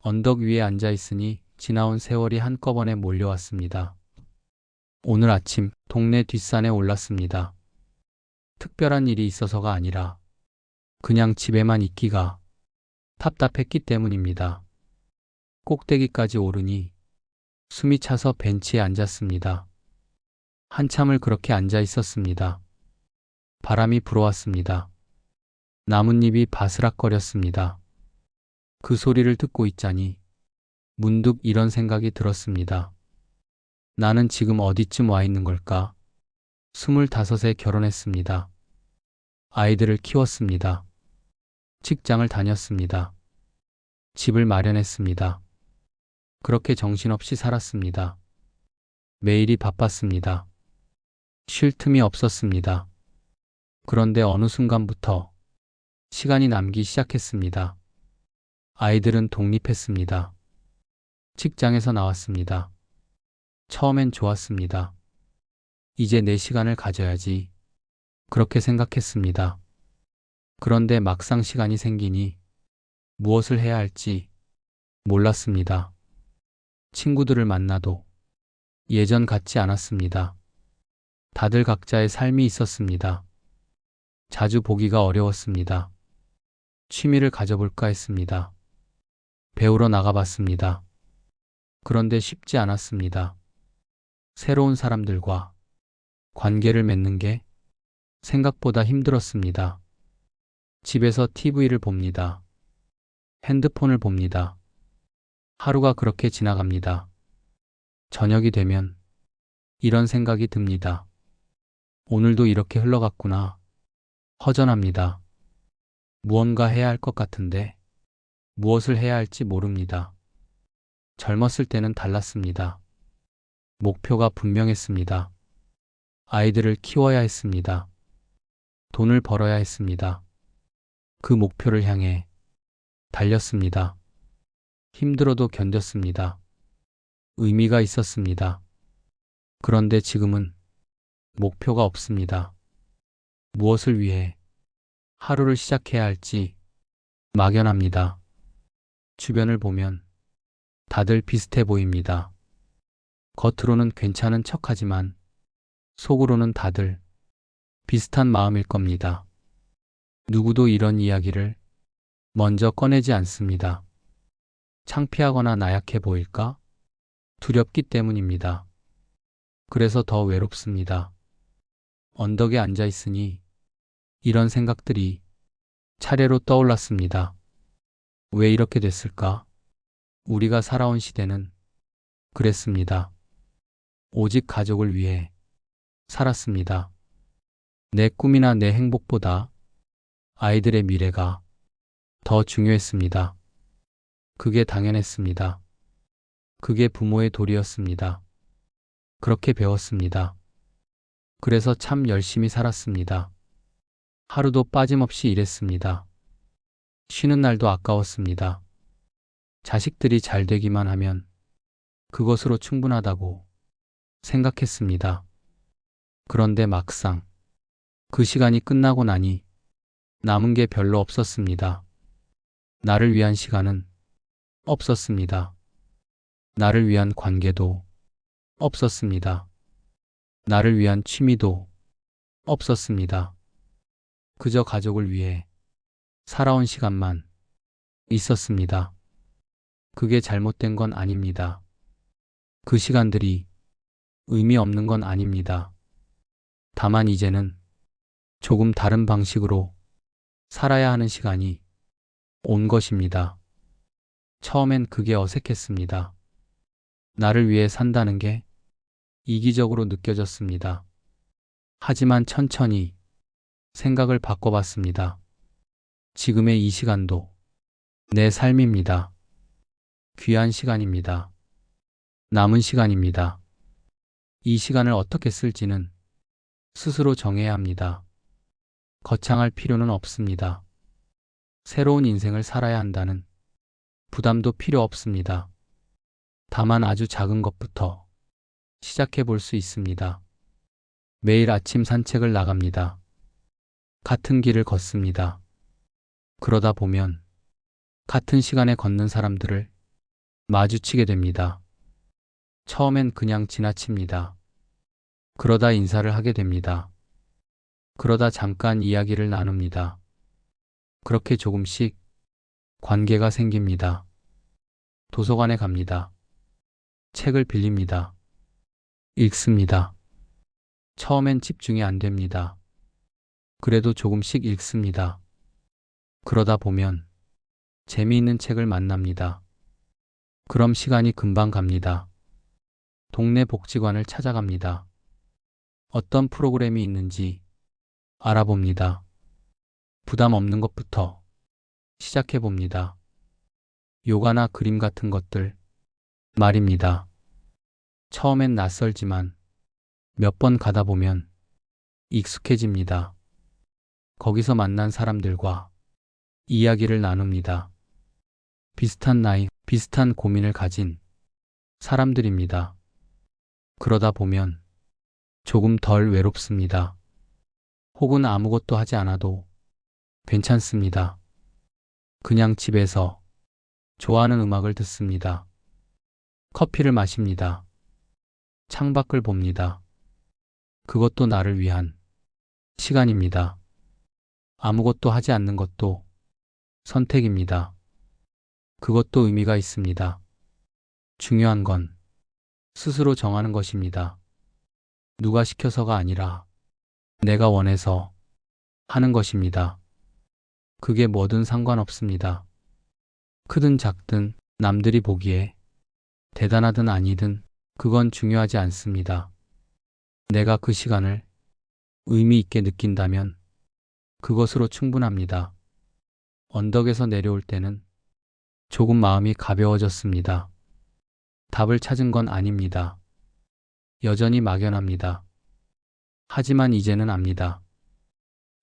언덕 위에 앉아 있으니 지나온 세월이 한꺼번에 몰려왔습니다. 오늘 아침 동네 뒷산에 올랐습니다. 특별한 일이 있어서가 아니라 그냥 집에만 있기가 답답했기 때문입니다. 꼭대기까지 오르니 숨이 차서 벤치에 앉았습니다. 한참을 그렇게 앉아 있었습니다. 바람이 불어왔습니다. 나뭇잎이 바스락거렸습니다. 그 소리를 듣고 있자니 문득 이런 생각이 들었습니다. 나는 지금 어디쯤 와 있는 걸까? 25에 결혼했습니다. 아이들을 키웠습니다. 직장을 다녔습니다. 집을 마련했습니다. 그렇게 정신없이 살았습니다. 매일이 바빴습니다. 쉴 틈이 없었습니다. 그런데 어느 순간부터 시간이 남기 시작했습니다. 아이들은 독립했습니다. 직장에서 나왔습니다. 처음엔 좋았습니다. 이제 내 시간을 가져야지. 그렇게 생각했습니다. 그런데 막상 시간이 생기니 무엇을 해야 할지 몰랐습니다. 친구들을 만나도 예전 같지 않았습니다. 다들 각자의 삶이 있었습니다. 자주 보기가 어려웠습니다. 취미를 가져볼까 했습니다. 배우러 나가봤습니다. 그런데 쉽지 않았습니다. 새로운 사람들과 관계를 맺는 게 생각보다 힘들었습니다. 집에서 TV를 봅니다. 핸드폰을 봅니다. 하루가 그렇게 지나갑니다. 저녁이 되면 이런 생각이 듭니다. 오늘도 이렇게 흘러갔구나. 허전합니다. 무언가 해야 할 것 같은데 무엇을 해야 할지 모릅니다. 젊었을 때는 달랐습니다. 목표가 분명했습니다. 아이들을 키워야 했습니다. 돈을 벌어야 했습니다. 그 목표를 향해 달렸습니다. 힘들어도 견뎠습니다. 의미가 있었습니다. 그런데 지금은 목표가 없습니다. 무엇을 위해 하루를 시작해야 할지 막연합니다. 주변을 보면 다들 비슷해 보입니다. 겉으로는 괜찮은 척하지만 속으로는 다들 비슷한 마음일 겁니다. 누구도 이런 이야기를 먼저 꺼내지 않습니다. 창피하거나 나약해 보일까? 두렵기 때문입니다. 그래서 더 외롭습니다. 언덕에 앉아 있으니 이런 생각들이 차례로 떠올랐습니다. 왜 이렇게 됐을까? 우리가 살아온 시대는 그랬습니다. 오직 가족을 위해 살았습니다. 내 꿈이나 내 행복보다 아이들의 미래가 더 중요했습니다. 그게 당연했습니다. 그게 부모의 도리였습니다. 그렇게 배웠습니다. 그래서 참 열심히 살았습니다. 하루도 빠짐없이 일했습니다. 쉬는 날도 아까웠습니다. 자식들이 잘 되기만 하면 그것으로 충분하다고 생각했습니다. 그런데 막상 그 시간이 끝나고 나니 남은 게 별로 없었습니다. 나를 위한 시간은 없었습니다. 나를 위한 관계도 없었습니다. 나를 위한 취미도 없었습니다. 그저 가족을 위해 살아온 시간만 있었습니다. 그게 잘못된 건 아닙니다. 그 시간들이 의미 없는 건 아닙니다. 다만 이제는 조금 다른 방식으로 살아야 하는 시간이 온 것입니다. 처음엔 그게 어색했습니다. 나를 위해 산다는 게 이기적으로 느껴졌습니다. 하지만 천천히 생각을 바꿔봤습니다. 지금의 이 시간도 내 삶입니다. 귀한 시간입니다. 남은 시간입니다. 이 시간을 어떻게 쓸지는 스스로 정해야 합니다. 거창할 필요는 없습니다. 새로운 인생을 살아야 한다는 부담도 필요 없습니다. 다만 아주 작은 것부터 시작해 볼 수 있습니다. 매일 아침 산책을 나갑니다. 같은 길을 걷습니다. 그러다 보면 같은 시간에 걷는 사람들을 마주치게 됩니다. 처음엔 그냥 지나칩니다. 그러다 인사를 하게 됩니다. 그러다 잠깐 이야기를 나눕니다. 그렇게 조금씩 관계가 생깁니다. 도서관에 갑니다. 책을 빌립니다. 읽습니다. 처음엔 집중이 안 됩니다. 그래도 조금씩 읽습니다. 그러다 보면 재미있는 책을 만납니다. 그럼 시간이 금방 갑니다. 동네 복지관을 찾아갑니다. 어떤 프로그램이 있는지 알아봅니다. 부담 없는 것부터 시작해 봅니다. 요가나 그림 같은 것들 말입니다. 처음엔 낯설지만 몇 번 가다 보면 익숙해집니다. 거기서 만난 사람들과 이야기를 나눕니다. 비슷한 나이, 비슷한 고민을 가진 사람들입니다. 그러다 보면 조금 덜 외롭습니다. 혹은 아무것도 하지 않아도 괜찮습니다. 그냥 집에서 좋아하는 음악을 듣습니다. 커피를 마십니다. 창밖을 봅니다. 그것도 나를 위한 시간입니다. 아무것도 하지 않는 것도 선택입니다. 그것도 의미가 있습니다. 중요한 건 스스로 정하는 것입니다. 누가 시켜서가 아니라 내가 원해서 하는 것입니다. 그게 뭐든 상관없습니다. 크든 작든 남들이 보기에 대단하든 아니든 그건 중요하지 않습니다. 내가 그 시간을 의미 있게 느낀다면 그것으로 충분합니다. 언덕에서 내려올 때는 조금 마음이 가벼워졌습니다. 답을 찾은 건 아닙니다. 여전히 막연합니다. 하지만 이제는 압니다.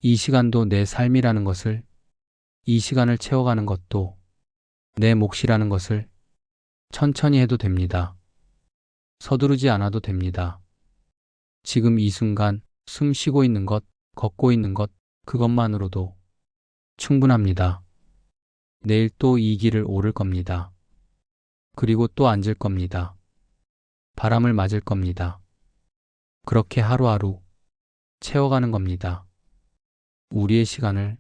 이 시간도 내 삶이라는 것을, 이 시간을 채워가는 것도 내 몫이라는 것을 천천히 해도 됩니다. 서두르지 않아도 됩니다. 지금 이 순간 숨 쉬고 있는 것, 걷고 있는 것, 그것만으로도 충분합니다. 내일 또 이 길을 오를 겁니다. 그리고 또 앉을 겁니다. 바람을 맞을 겁니다. 그렇게 하루하루 채워가는 겁니다. 우리의 시간을